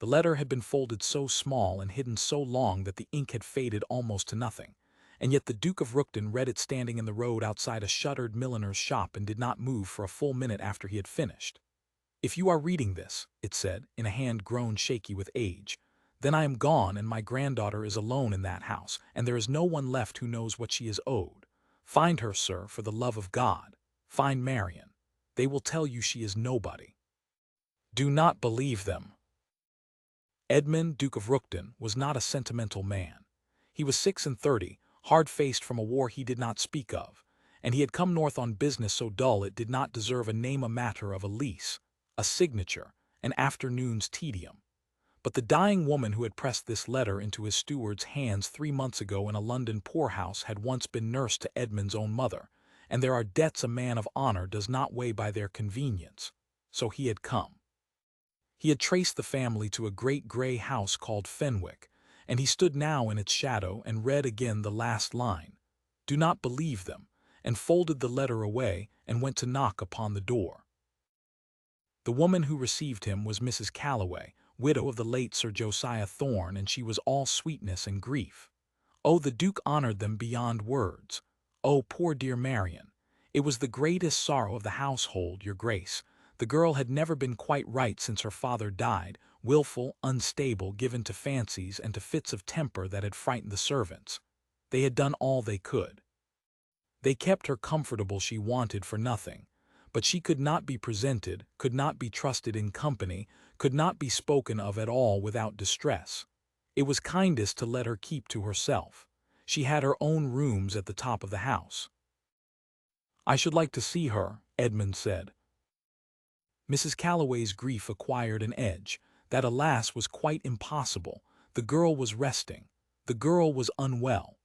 The letter had been folded so small and hidden so long that the ink had faded almost to nothing, and yet the Duke of Rookton read it standing in the road outside a shuttered milliner's shop and did not move for a full minute after he had finished. "If you are reading this," it said, in a hand grown shaky with age, "then I am gone and my granddaughter is alone in that house, and there is no one left who knows what she is owed. Find her, sir, for the love of God. Find Marion. They will tell you she is nobody. Do not believe them." Edmund, Duke of Rookton, was not a sentimental man. He was 36, hard-faced from a war he did not speak of, and he had come north on business so dull it did not deserve a name, a matter of a lease, a signature, an afternoon's tedium. But the dying woman who had pressed this letter into his steward's hands 3 months ago in a London poorhouse had once been nurse to Edmund's own mother, and there are debts a man of honor does not weigh by their convenience. So he had come. He had traced the family to a great gray house called Fenwick, and he stood now in its shadow and read again the last line, "Do not believe them," and folded the letter away and went to knock upon the door. The woman who received him was Mrs. Calloway, widow of the late Sir Josiah Thorne, and she was all sweetness and grief. Oh, the Duke honored them beyond words. Oh, poor dear Marion! It was the greatest sorrow of the household, your Grace. The girl had never been quite right since her father died, willful, unstable, given to fancies and to fits of temper that had frightened the servants. They had done all they could. They kept her comfortable, she wanted for nothing. But she could not be presented, could not be trusted in company, could not be spoken of at all without distress. It was kindest to let her keep to herself. She had her own rooms at the top of the house. "I should like to see her," Edmund said. Mrs. Calloway's grief acquired an edge that, alas, was quite impossible. The girl was resting. The girl was unwell.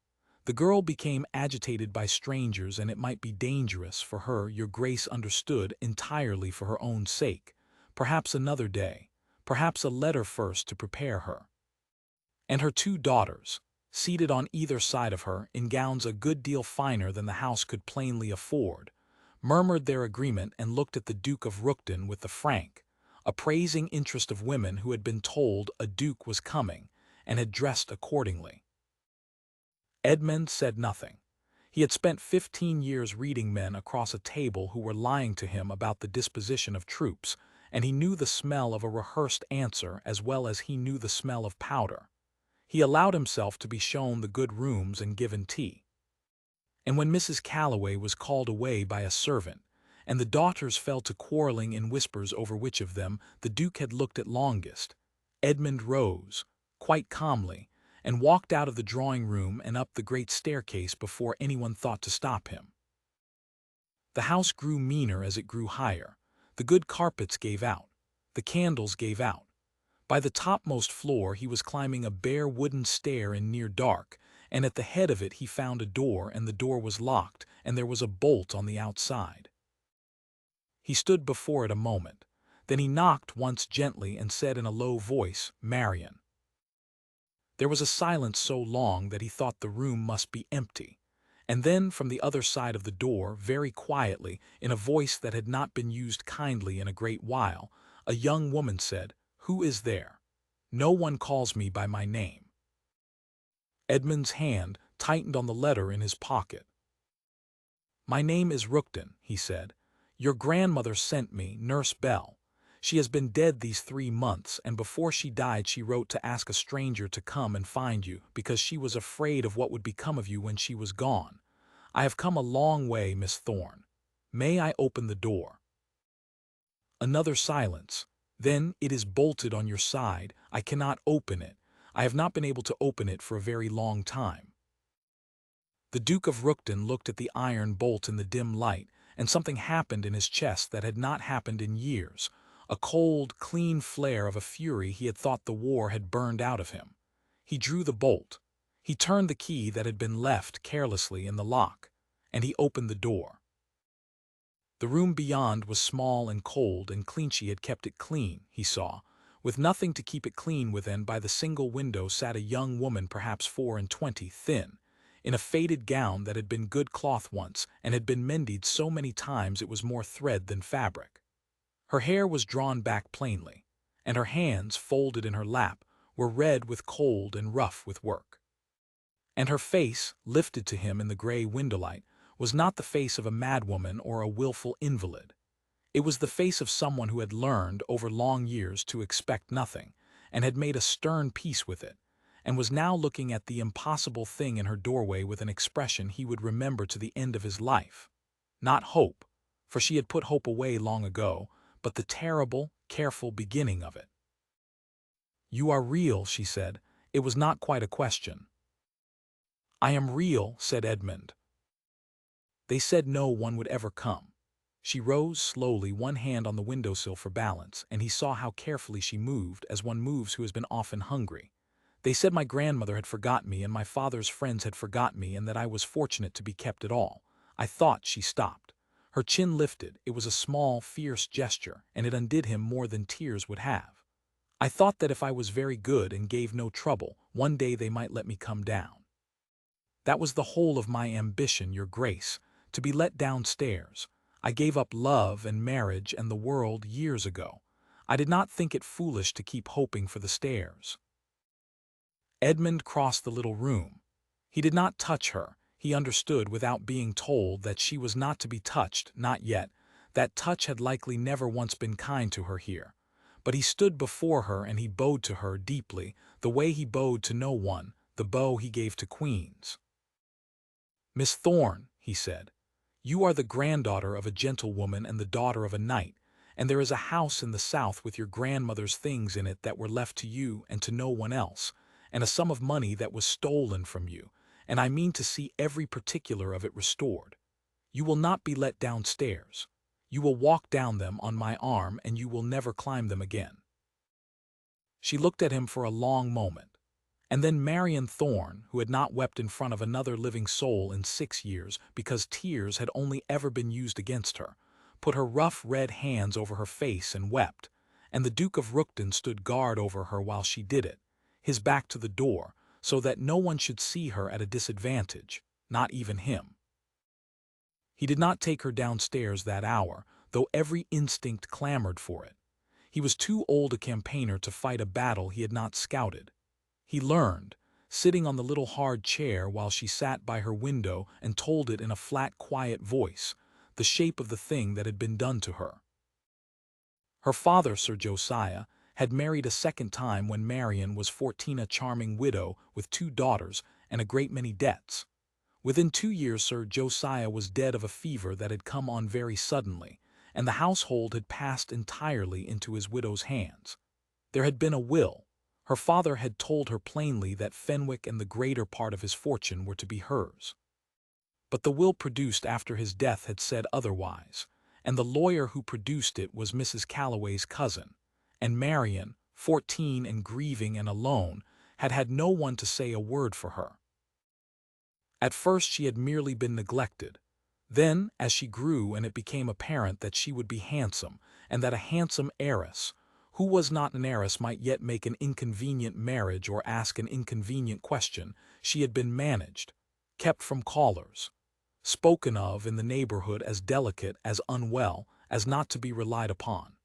The girl became agitated by strangers, and it might be dangerous for her, your Grace understood, entirely for her own sake. Perhaps another day. Perhaps a letter first to prepare her. And her 2 daughters, seated on either side of her, in gowns a good deal finer than the house could plainly afford, murmured their agreement and looked at the Duke of Rookton with the frank, appraising interest of women who had been told a duke was coming and had dressed accordingly. Edmund said nothing. He had spent 15 years reading men across a table who were lying to him about the disposition of troops, and he knew the smell of a rehearsed answer as well as he knew the smell of powder. He allowed himself to be shown the good rooms and given tea. And when Mrs. Calloway was called away by a servant, and the daughters fell to quarreling in whispers over which of them the Duke had looked at longest, Edmund rose, quite calmly, and walked out of the drawing-room and up the great staircase before anyone thought to stop him. The house grew meaner as it grew higher. The good carpets gave out. The candles gave out. By the topmost floor he was climbing a bare wooden stair in near dark, and at the head of it he found a door, and the door was locked, and there was a bolt on the outside. He stood before it a moment. Then he knocked once gently and said in a low voice, "Marion." There was a silence so long that he thought the room must be empty, and then from the other side of the door, very quietly, in a voice that had not been used kindly in a great while, a young woman said, "Who is there? No one calls me by my name." Edmund's hand tightened on the letter in his pocket. "My name is Rookton," he said. "Your grandmother sent me, Nurse Bell. She has been dead these 3 months, and before she died she wrote to ask a stranger to come and find you, because she was afraid of what would become of you when she was gone. I have come a long way, Miss Thorne. May I open the door?" Another silence. "Then it is bolted on your side. I cannot open it. I have not been able to open it for a very long time." The Duke of Rookton looked at the iron bolt in the dim light, and something happened in his chest that had not happened in years. A cold, clean flare of a fury he had thought the war had burned out of him. He drew the bolt. He turned the key that had been left carelessly in the lock, and he opened the door. The room beyond was small and cold, and Cleanchy had kept it clean, he saw. With nothing to keep it clean within, by the single window sat a young woman, perhaps 24, thin, in a faded gown that had been good cloth once, and had been mended so many times it was more thread than fabric. Her hair was drawn back plainly, and her hands, folded in her lap, were red with cold and rough with work. And her face, lifted to him in the gray windowlight, was not the face of a madwoman or a willful invalid. It was the face of someone who had learned over long years to expect nothing, and had made a stern peace with it, and was now looking at the impossible thing in her doorway with an expression he would remember to the end of his life. Not hope, for she had put hope away long ago, but the terrible, careful beginning of it. "You are real," she said. It was not quite a question. "I am real," said Edmund. "They said no one would ever come." She rose slowly, one hand on the windowsill for balance, and he saw how carefully she moved, as one moves who has been often hungry. "They said my grandmother had forgotten me and my father's friends had forgotten me, and that I was fortunate to be kept at all. I thought—" She stopped. Her chin lifted. It was a small, fierce gesture, and it undid him more than tears would have. "I thought that if I was very good and gave no trouble, one day they might let me come down. That was the whole of my ambition, your grace, to be let downstairs. I gave up love and marriage and the world years ago. I did not think it foolish to keep hoping for the stairs." Edmund crossed the little room. He did not touch her. He understood without being told that she was not to be touched, not yet. That touch had likely never once been kind to her here. But he stood before her and he bowed to her deeply, the way he bowed to no one, the bow he gave to queens. "Miss Thorne," he said, "you are the granddaughter of a gentlewoman and the daughter of a knight, and there is a house in the south with your grandmother's things in it that were left to you and to no one else, and a sum of money that was stolen from you, and I mean to see every particular of it restored. You will not be let downstairs. You will walk down them on my arm, and you will never climb them again." She looked at him for a long moment. And then Marion Thorne, who had not wept in front of another living soul in 6 years because tears had only ever been used against her, put her rough red hands over her face and wept, and the Duke of Rookton stood guard over her while she did it, his back to the door, so that no one should see her at a disadvantage, not even him. He did not take her downstairs that hour, though every instinct clamored for it. He was too old a campaigner to fight a battle he had not scouted. He learned, sitting on the little hard chair while she sat by her window and told it in a flat, quiet voice, the shape of the thing that had been done to her. Her father, Sir Josiah, had married a second time when Marion was 14, a charming widow with 2 daughters and a great many debts. Within 2 years Sir Josiah was dead of a fever that had come on very suddenly, and the household had passed entirely into his widow's hands. There had been a will. Her father had told her plainly that Fenwick and the greater part of his fortune were to be hers. But the will produced after his death had said otherwise, and the lawyer who produced it was Mrs. Calloway's cousin, and Marion, 14 and grieving and alone, had had no one to say a word for her. At first she had merely been neglected. Then, as she grew and it became apparent that she would be handsome, and that a handsome heiress, who was not an heiress, might yet make an inconvenient marriage or ask an inconvenient question, she had been managed, kept from callers, spoken of in the neighborhood as delicate, as unwell, as not to be relied upon.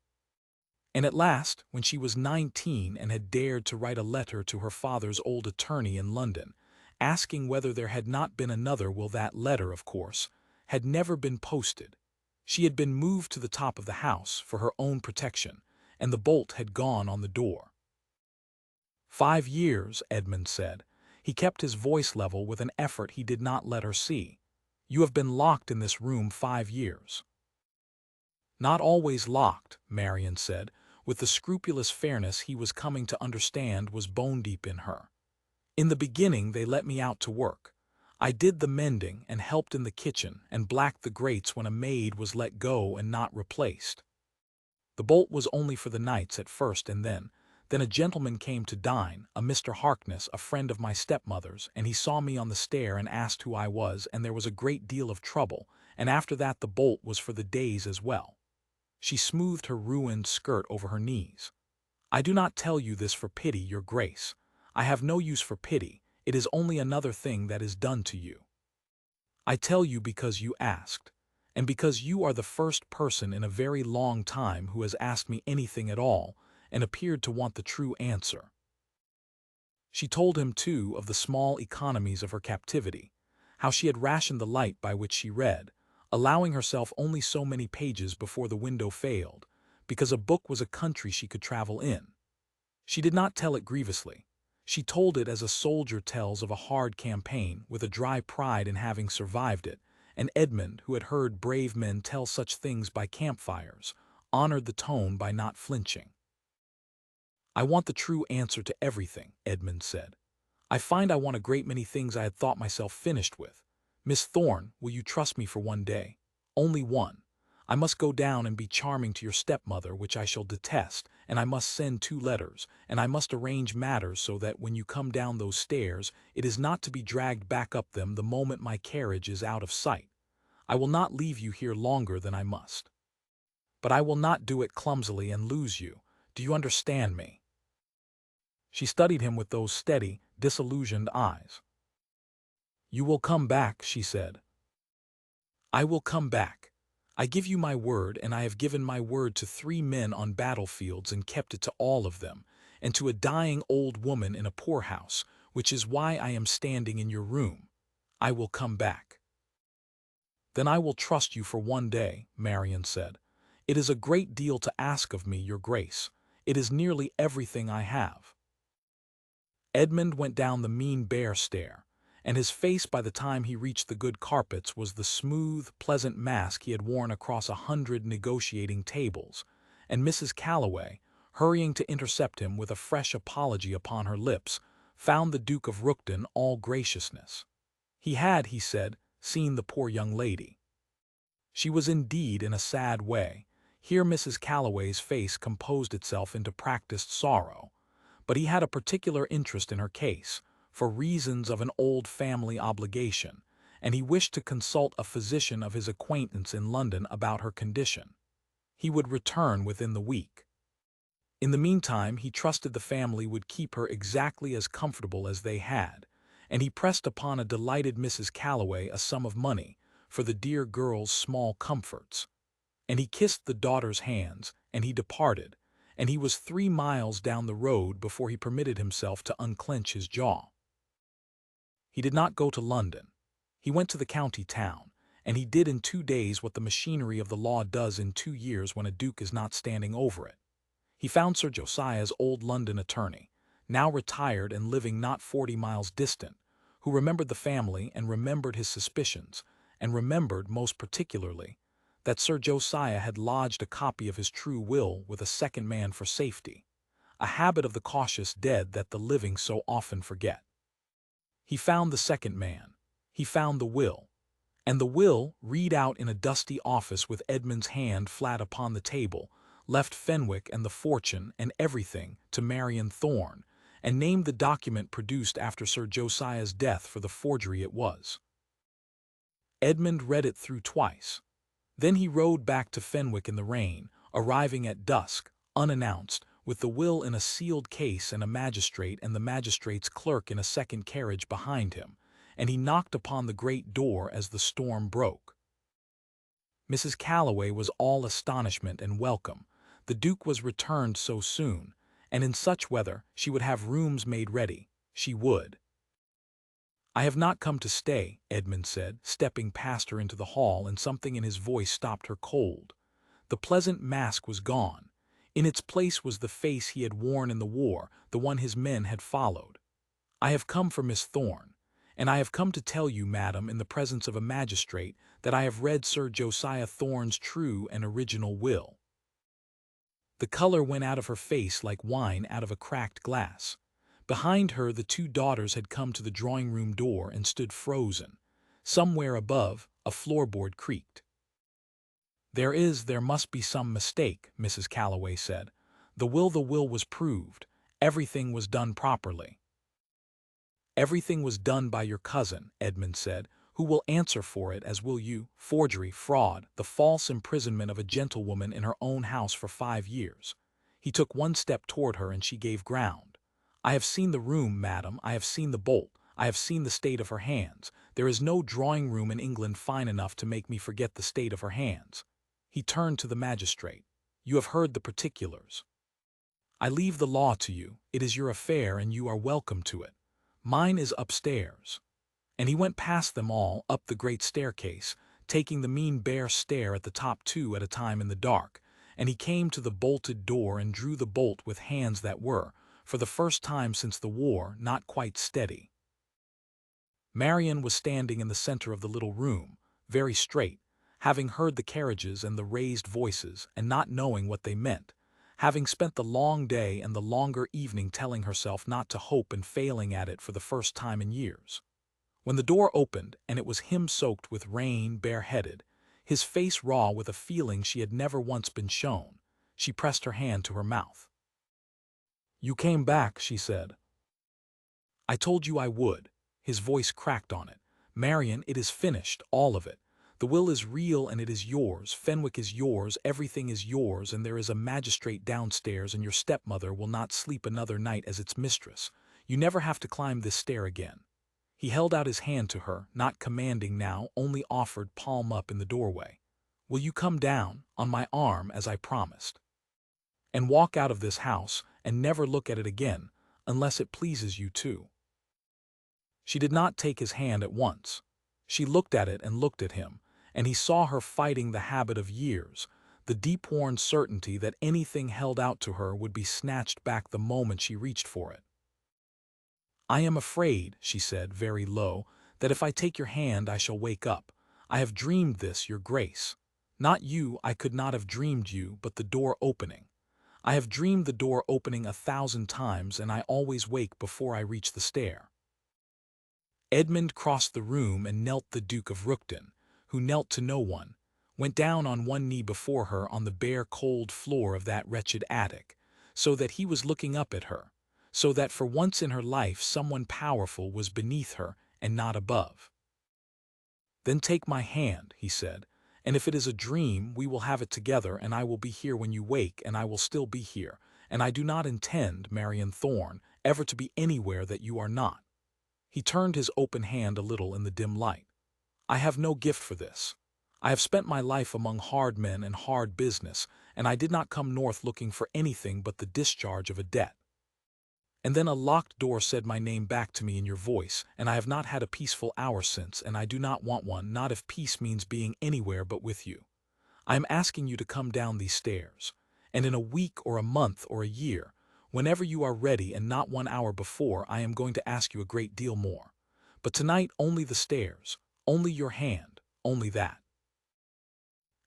And at last, when she was 19 and had dared to write a letter to her father's old attorney in London, asking whether there had not been another will, that letter, of course, had never been posted. She had been moved to the top of the house for her own protection, and the bolt had gone on the door. 5 years, Edmund said. He kept his voice level with an effort he did not let her see. You have been locked in this room 5 years. Not always locked, Marion said, with the scrupulous fairness he was coming to understand was bone deep in her. In the beginning they let me out to work. I did the mending and helped in the kitchen and blacked the grates when a maid was let go and not replaced. The bolt was only for the nights at first, and then a gentleman came to dine, a Mr. Harkness, a friend of my stepmother's, and he saw me on the stair and asked who I was, and there was a great deal of trouble, and after that the bolt was for the days as well. She smoothed her ruined skirt over her knees. I do not tell you this for pity, your grace. I have no use for pity. It is only another thing that is done to you. I tell you because you asked, and because you are the first person in a very long time who has asked me anything at all, and appeared to want the true answer. She told him, too, of the small economies of her captivity, how she had rationed the light by which she read, allowing herself only so many pages before the window failed, because a book was a country she could travel in. She did not tell it grievously. She told it as a soldier tells of a hard campaign, with a dry pride in having survived it, and Edmund, who had heard brave men tell such things by campfires, honored the tone by not flinching. "I want the true answer to everything," Edmund said. "I find I want a great many things I had thought myself finished with. Miss Thorne, will you trust me for one day? Only one. I must go down and be charming to your stepmother, which I shall detest, and I must send 2 letters, and I must arrange matters so that when you come down those stairs, it is not to be dragged back up them the moment my carriage is out of sight. I will not leave you here longer than I must. But I will not do it clumsily and lose you. Do you understand me?" She studied him with those steady, disillusioned eyes. "You will come back," she said. "I will come back. I give you my word, and I have given my word to 3 men on battlefields and kept it to all of them, and to a dying old woman in a poorhouse, which is why I am standing in your room. I will come back." "Then I will trust you for one day," Marion said. "It is a great deal to ask of me, your grace. It is nearly everything I have." Edmund went down the mean bare stair, and his face by the time he reached the good carpets was the smooth, pleasant mask he had worn across 100 negotiating tables, and Mrs. Calloway, hurrying to intercept him with a fresh apology upon her lips, found the Duke of Rookden all graciousness. He had, he said, seen the poor young lady. She was indeed in a sad way. Here Mrs. Calloway's face composed itself into practiced sorrow, but he had a particular interest in her case, for reasons of an old family obligation, and he wished to consult a physician of his acquaintance in London about her condition. He would return within the week. In the meantime, he trusted the family would keep her exactly as comfortable as they had, and he pressed upon a delighted Mrs. Calloway a sum of money for the dear girl's small comforts. And he kissed the daughter's hands, and he departed, and he was 3 miles down the road before he permitted himself to unclench his jaw. He did not go to London. He went to the county town, and he did in 2 days what the machinery of the law does in 2 years when a duke is not standing over it. He found Sir Josiah's old London attorney, now retired and living not 40 miles distant, who remembered the family and remembered his suspicions, and remembered, most particularly, that Sir Josiah had lodged a copy of his true will with a second man for safety, a habit of the cautious dead that the living so often forget. He found the second man. He found the will. And the will, read out in a dusty office with Edmund's hand flat upon the table, left Fenwick and the fortune and everything to Marion Thorne, and named the document produced after Sir Josiah's death for the forgery it was. Edmund read it through twice. Then he rode back to Fenwick in the rain, arriving at dusk, unannounced, with the will in a sealed case and a magistrate and the magistrate's clerk in a second carriage behind him, and he knocked upon the great door as the storm broke. Mrs. Calloway was all astonishment and welcome. The Duke was returned so soon, and in such weather she would have rooms made ready. She would. "I have not come to stay," Edmund said, stepping past her into the hall, and something in his voice stopped her cold. The pleasant mask was gone. In its place was the face he had worn in the war, the one his men had followed. "I have come for Miss Thorne, and I have come to tell you, madam, in the presence of a magistrate, that I have read Sir Josiah Thorne's true and original will." The color went out of her face like wine out of a cracked glass. Behind her the 2 daughters had come to the drawing-room door and stood frozen. Somewhere above, a floorboard creaked. There must be some mistake," Mrs. Calloway said. The will was proved. Everything was done properly." "Everything was done by your cousin," Edmund said, "who will answer for it, as will you. Forgery, fraud, the false imprisonment of a gentlewoman in her own house for 5 years. He took 1 step toward her and she gave ground. I have seen the room, madam, I have seen the bolt, I have seen the state of her hands. There is no drawing-room in England fine enough to make me forget the state of her hands." He turned to the magistrate. "You have heard the particulars." I leave the law to you. It is your affair and you are welcome to it. Mine is upstairs." And he went past them all up the great staircase, taking the mean bare stair at the top two at a time in the dark, and he came to the bolted door and drew the bolt with hands that were, for the first time since the war, not quite steady. Marion was standing in the center of the little room, very straight, having heard the carriages and the raised voices and not knowing what they meant, having spent the long day and the longer evening telling herself not to hope and failing at it for the first time in years. When the door opened and it was him soaked with rain, bareheaded, his face raw with a feeling she had never once been shown, she pressed her hand to her mouth. "You came back," she said. "I told you I would." His voice cracked on it. "Marion, it is finished, all of it. The will is real and it is yours. Fenwick is yours, everything is yours, and there is a magistrate downstairs and your stepmother will not sleep another night as its mistress. You never have to climb this stair again." He held out his hand to her, not commanding now, only offered, palm up in the doorway. "Will you come down, on my arm, as I promised? And walk out of this house, and never look at it again, unless it pleases you too." She did not take his hand at once. She looked at it and looked at him, and he saw her fighting the habit of years, the deep-worn certainty that anything held out to her would be snatched back the moment she reached for it. "I am afraid," she said, very low, "that if I take your hand I shall wake up. I have dreamed this, your grace. Not you, I could not have dreamed you, but the door opening. I have dreamed the door opening 1,000 times, and I always wake before I reach the stair." Edmund crossed the room and knelt the Duke of Rookton, who knelt to no one, went down on one knee before her on the bare cold floor of that wretched attic, so that he was looking up at her, so that for once in her life someone powerful was beneath her and not above. "Then take my hand," he said, "and if it is a dream we will have it together, and I will be here when you wake, and I will still be here, and I do not intend, Marion Thorne, ever to be anywhere that you are not." He turned his open hand a little in the dim light. "I have no gift for this. I have spent my life among hard men and hard business, and I did not come north looking for anything but the discharge of a debt. And then a locked door said my name back to me in your voice, and I have not had a peaceful hour since, and I do not want one, not if peace means being anywhere but with you. I am asking you to come down these stairs, and in a week or a month or a year, whenever you are ready and not 1 hour before, I am going to ask you a great deal more. But tonight only the stairs, only your hand, only that."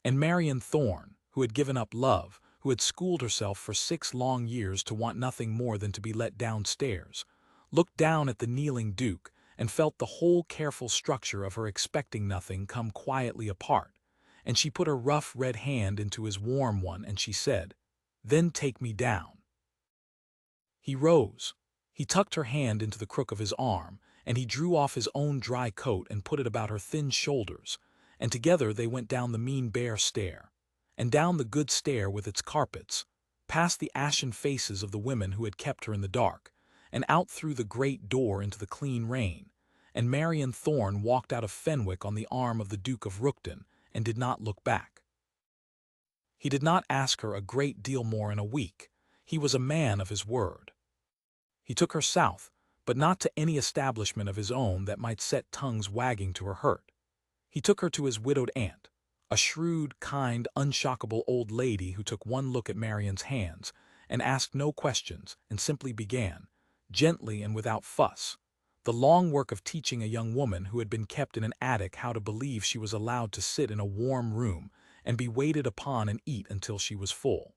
And Marion Thorne, who had given up love, who had schooled herself for 6 long years to want nothing more than to be let downstairs, looked down at the kneeling Duke and felt the whole careful structure of her expecting nothing come quietly apart, and she put her rough red hand into his warm one and she said, "Then take me down." He rose. He tucked her hand into the crook of his arm, and he drew off his own dry coat and put it about her thin shoulders, and together they went down the mean bare stair, and down the good stair with its carpets, past the ashen faces of the women who had kept her in the dark, and out through the great door into the clean rain, and Marion Thorne walked out of Fenwick on the arm of the Duke of Rookton and did not look back. He did not ask her a great deal more in a week. He was a man of his word. He took her south, but not to any establishment of his own that might set tongues wagging to her hurt. He took her to his widowed aunt, a shrewd, kind, unshockable old lady who took one look at Marion's hands and asked no questions and simply began, gently and without fuss, the long work of teaching a young woman who had been kept in an attic how to believe she was allowed to sit in a warm room and be waited upon and eat until she was full.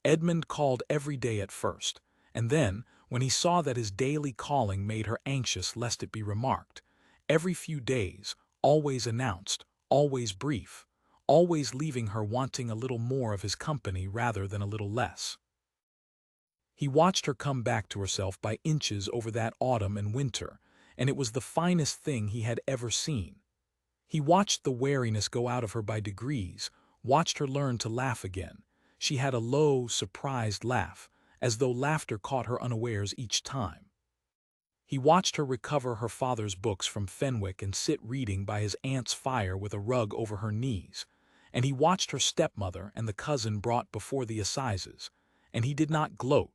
Edmund called every day at first, and then, when he saw that his daily calling made her anxious lest it be remarked, every few days, always announced, always brief, always leaving her wanting a little more of his company rather than a little less. He watched her come back to herself by inches over that autumn and winter, and it was the finest thing he had ever seen. He watched the wariness go out of her by degrees, watched her learn to laugh again. She had a low, surprised laugh, as though laughter caught her unawares each time. He watched her recover her father's books from Fenwick and sit reading by his aunt's fire with a rug over her knees, and he watched her stepmother and the cousin brought before the assizes, and he did not gloat.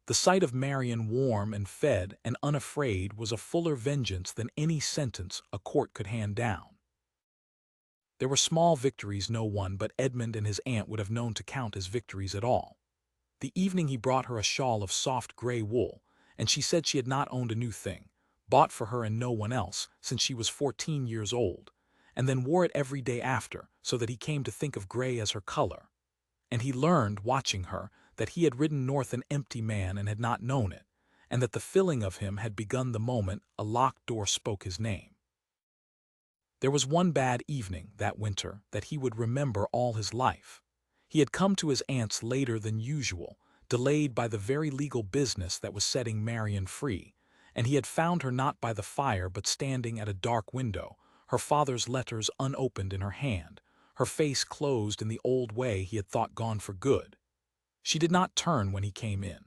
The sight of Marion warm and fed and unafraid was a fuller vengeance than any sentence a court could hand down. There were small victories no one but Edmund and his aunt would have known to count as victories at all. The evening he brought her a shawl of soft gray wool, and she said she had not owned a new thing, bought for her and no one else, since she was 14 years old, and then wore it every day after, so that he came to think of gray as her color. And he learned, watching her, that he had ridden north an empty man and had not known it, and that the filling of him had begun the moment a locked door spoke his name. There was one bad evening, that winter, that he would remember all his life. He had come to his aunt's later than usual, delayed by the very legal business that was setting Marion free, and he had found her not by the fire but standing at a dark window, her father's letters unopened in her hand, her face closed in the old way he had thought gone for good. She did not turn when he came in.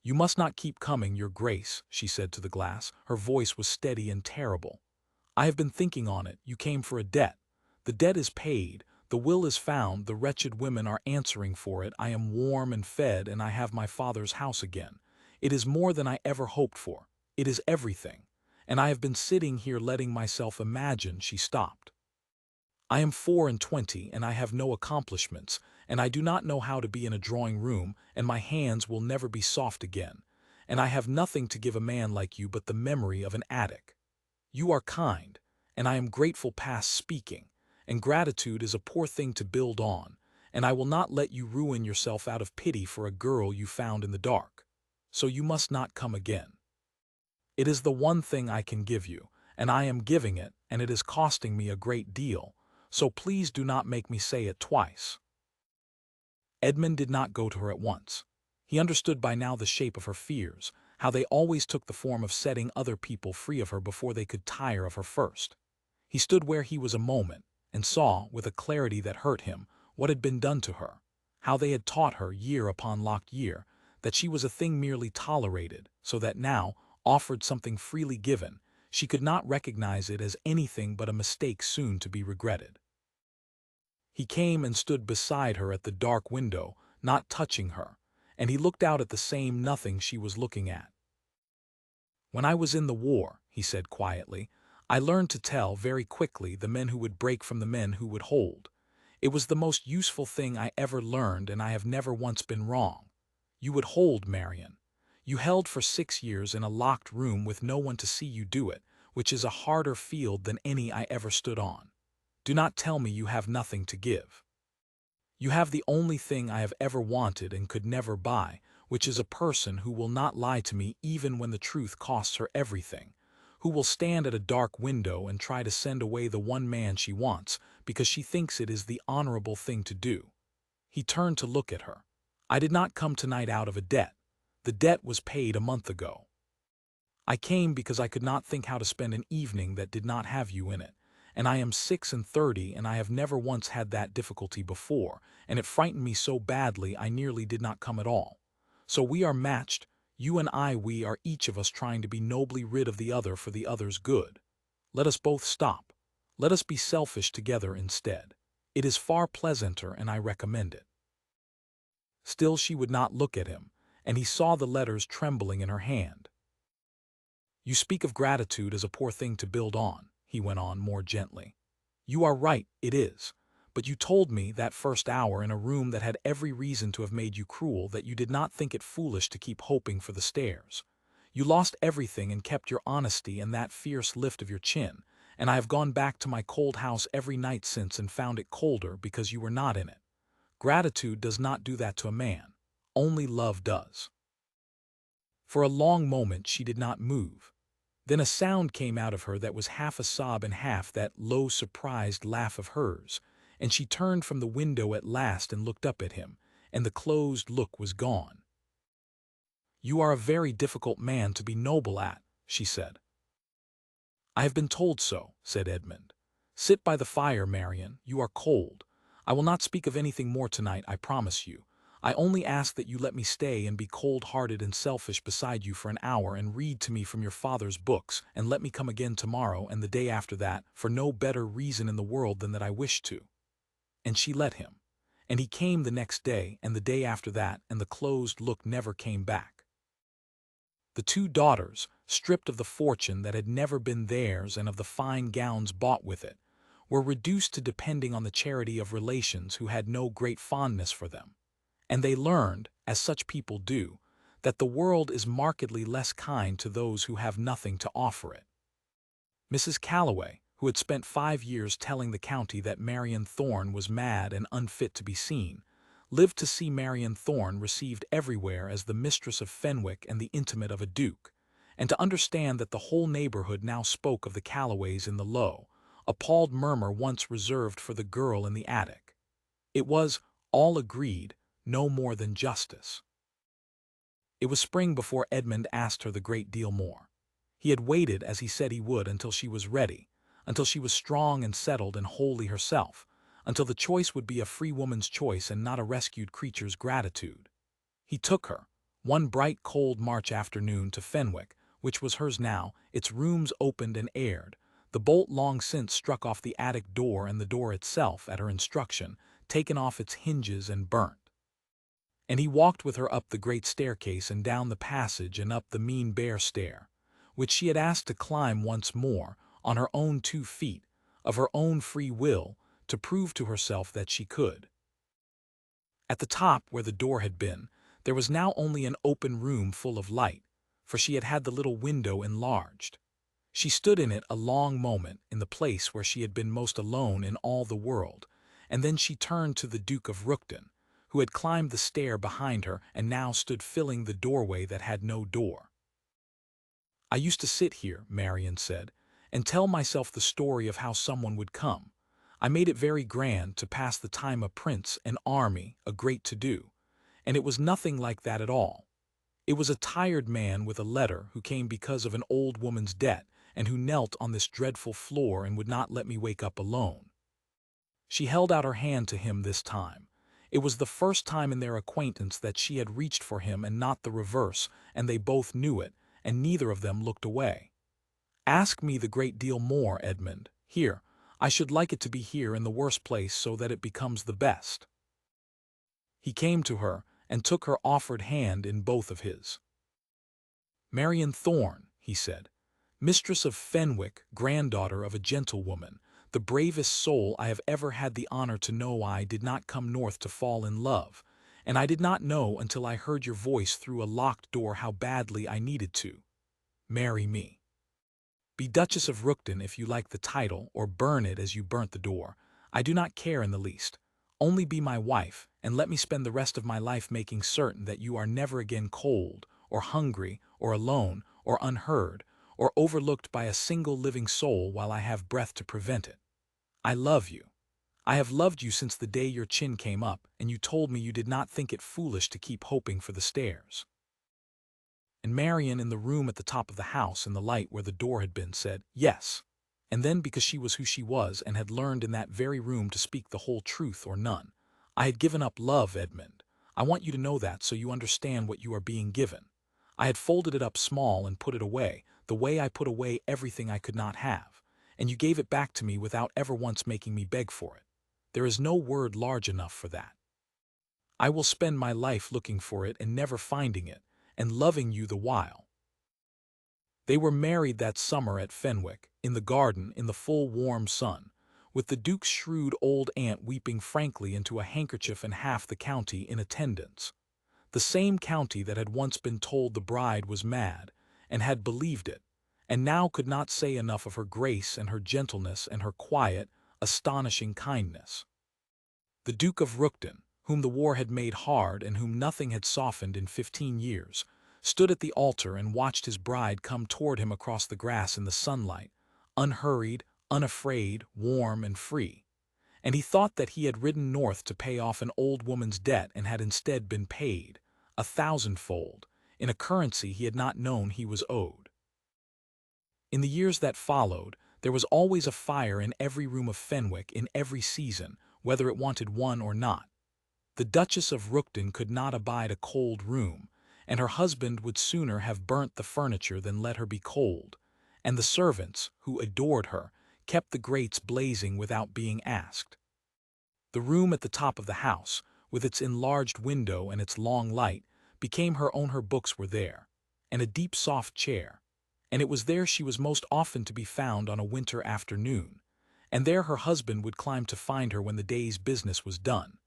"You must not keep coming, Your Grace," she said to the glass. Her voice was steady and terrible. "I have been thinking on it. You came for a debt. The debt is paid. The will is found. The wretched women are answering for it. I am warm and fed, and I have my father's house again. It is more than I ever hoped for. It is everything. And I have been sitting here letting myself imagine." She stopped. "I am 24, and I have no accomplishments, and I do not know how to be in a drawing-room, and my hands will never be soft again, and I have nothing to give a man like you but the memory of an attic. You are kind, and I am grateful past speaking, and gratitude is a poor thing to build on, and I will not let you ruin yourself out of pity for a girl you found in the dark. So you must not come again. It is the one thing I can give you, and I am giving it, and it is costing me a great deal, so please do not make me say it twice." Edmund did not go to her at once. He understood by now the shape of her fears, how they always took the form of setting other people free of her before they could tire of her first. He stood where he was a moment, and saw, with a clarity that hurt him, what had been done to her, how they had taught her, year upon locked year, that she was a thing merely tolerated, so that now, offered something freely given, she could not recognize it as anything but a mistake soon to be regretted. He came and stood beside her at the dark window, not touching her, and he looked out at the same nothing she was looking at. "When I was in the war," he said quietly, "I learned to tell, very quickly, the men who would break from the men who would hold. It was the most useful thing I ever learned, and I have never once been wrong. You would hold, Marion. You held for 6 years in a locked room with no one to see you do it, which is a harder field than any I ever stood on. Do not tell me you have nothing to give. You have the only thing I have ever wanted and could never buy, which is a person who will not lie to me even when the truth costs her everything, who will stand at a dark window and try to send away the one man she wants because she thinks it is the honorable thing to do." He turned to look at her. "I did not come tonight out of a debt. The debt was paid a month ago. I came because I could not think how to spend an evening that did not have you in it, and I am 36, and I have never once had that difficulty before, and it frightened me so badly I nearly did not come at all. So we are matched, you and I. We are each of us trying to be nobly rid of the other for the other's good. Let us both stop. Let us be selfish together instead. It is far pleasanter, and I recommend it." Still she would not look at him, and he saw the letters trembling in her hand. "You speak of gratitude as a poor thing to build on," he went on more gently. "You are right, it is. But you told me, that first hour in a room that had every reason to have made you cruel, that you did not think it foolish to keep hoping for the stairs. You lost everything and kept your honesty and that fierce lift of your chin, and I have gone back to my cold house every night since and found it colder because you were not in it. Gratitude does not do that to a man. Only love does." For a long moment she did not move. Then a sound came out of her that was half a sob and half that low, surprised laugh of hers, and she turned from the window at last and looked up at him, and the closed look was gone. "You are a very difficult man to be noble at," she said. "I have been told so," said Edmund. "Sit by the fire, Marion. You are cold. I will not speak of anything more tonight, I promise you. I only ask that you let me stay and be cold-hearted and selfish beside you for an hour and read to me from your father's books, and let me come again tomorrow and the day after that for no better reason in the world than that I wish to." And she let him. And he came the next day, and the day after that, and the closed look never came back. The two daughters, stripped of the fortune that had never been theirs and of the fine gowns bought with it, were reduced to depending on the charity of relations who had no great fondness for them. And they learned, as such people do, that the world is markedly less kind to those who have nothing to offer it. Mrs. Calloway, who had spent 5 years telling the county that Marion Thorne was mad and unfit to be seen, lived to see Marion Thorne received everywhere as the mistress of Fenwick and the intimate of a duke, and to understand that the whole neighborhood now spoke of the Calloways in the low, appalled murmur once reserved for the girl in the attic. It was, all agreed, no more than justice. It was spring before Edmund asked her the great deal more. He had waited, as he said he would, until she was ready, until she was strong and settled and wholly herself, until the choice would be a free woman's choice and not a rescued creature's gratitude. He took her, one bright cold March afternoon, to Fenwick, which was hers now, its rooms opened and aired, the bolt long since struck off the attic door and the door itself, at her instruction, taken off its hinges and burnt. And he walked with her up the great staircase and down the passage and up the mean bare stair, which she had asked to climb once more, on her own 2 feet, of her own free will, to prove to herself that she could. At the top, where the door had been, there was now only an open room full of light, for she had had the little window enlarged. She stood in it a long moment, in the place where she had been most alone in all the world, and then she turned to the Duke of Rookton, who had climbed the stair behind her and now stood filling the doorway that had no door. "I used to sit here," Marion said, "and tell myself the story of how someone would come. I made it very grand, to pass the time, a prince, an army, a great to-do. And it was nothing like that at all. It was a tired man with a letter who came because of an old woman's debt, and who knelt on this dreadful floor and would not let me wake up alone." She held out her hand to him this time. It was the first time in their acquaintance that she had reached for him and not the reverse, and they both knew it, and neither of them looked away. "Ask me the great deal more, Edmund. Here, I should like it to be here in the worst place, so that it becomes the best." He came to her and took her offered hand in both of his. "Marion Thorne," he said, "mistress of Fenwick, granddaughter of a gentlewoman, the bravest soul I have ever had the honor to know. I did not come north to fall in love, and I did not know until I heard your voice through a locked door how badly I needed to. Marry me. Be Duchess of Rookton if you like the title, or burn it as you burnt the door. I do not care in the least. Only be my wife, and let me spend the rest of my life making certain that you are never again cold, or hungry, or alone, or unheard, or overlooked by a single living soul while I have breath to prevent it. I love you. I have loved you since the day your chin came up, and you told me you did not think it foolish to keep hoping for the stairs." And Marion, in the room at the top of the house, in the light where the door had been, said, "Yes." And then, because she was who she was, and had learned in that very room to speak the whole truth or none, "I had given up love, Edmund. I want you to know that, so you understand what you are being given. I had folded it up small and put it away, the way I put away everything I could not have, and you gave it back to me without ever once making me beg for it. There is no word large enough for that. I will spend my life looking for it and never finding it, and loving you the while." They were married that summer at Fenwick, in the garden, in the full warm sun, with the Duke's shrewd old aunt weeping frankly into a handkerchief and half the county in attendance. The same county that had once been told the bride was mad, and had believed it, and now could not say enough of her grace and her gentleness and her quiet, astonishing kindness. The Duke of Rookton, whom the war had made hard and whom nothing had softened in 15 years, stood at the altar and watched his bride come toward him across the grass in the sunlight, unhurried, unafraid, warm and free. And he thought that he had ridden north to pay off an old woman's debt and had instead been paid, 1,000-fold, in a currency he had not known he was owed. In the years that followed, there was always a fire in every room of Fenwick in every season, whether it wanted one or not. The Duchess of Rookton could not abide a cold room, and her husband would sooner have burnt the furniture than let her be cold, and the servants, who adored her, kept the grates blazing without being asked. The room at the top of the house, with its enlarged window and its long light, became her own. Her books were there, and a deep soft chair, and it was there she was most often to be found on a winter afternoon, and there her husband would climb to find her when the day's business was done,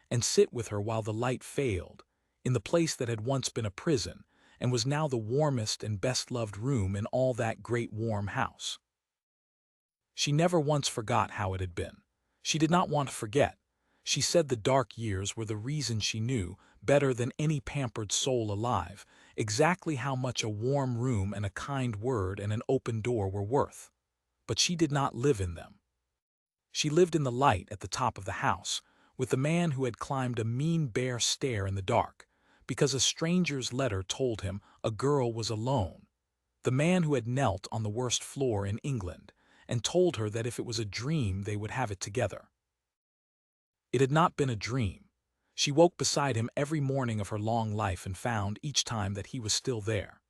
and sit with her while the light failed, in the place that had once been a prison, and was now the warmest and best-loved room in all that great warm house. She never once forgot how it had been. She did not want to forget. She said the dark years were the reason. She knew, better than any pampered soul alive, exactly how much a warm room and a kind word and an open door were worth. But she did not live in them. She lived in the light at the top of the house, with the man who had climbed a mean bare stair in the dark, because a stranger's letter told him a girl was alone. The man who had knelt on the worst floor in England, and told her that if it was a dream they would have it together. It had not been a dream. She woke beside him every morning of her long life and found each time that he was still there.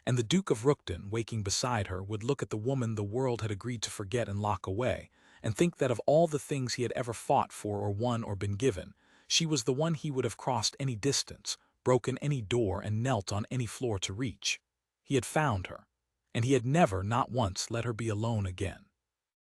And the Duke of Rookton, waking beside her, would look at the woman the world had agreed to forget and lock away, and think that of all the things he had ever fought for or won or been given, she was the one he would have crossed any distance, broken any door, and knelt on any floor to reach. He had found her, and he had never, not once, let her be alone again.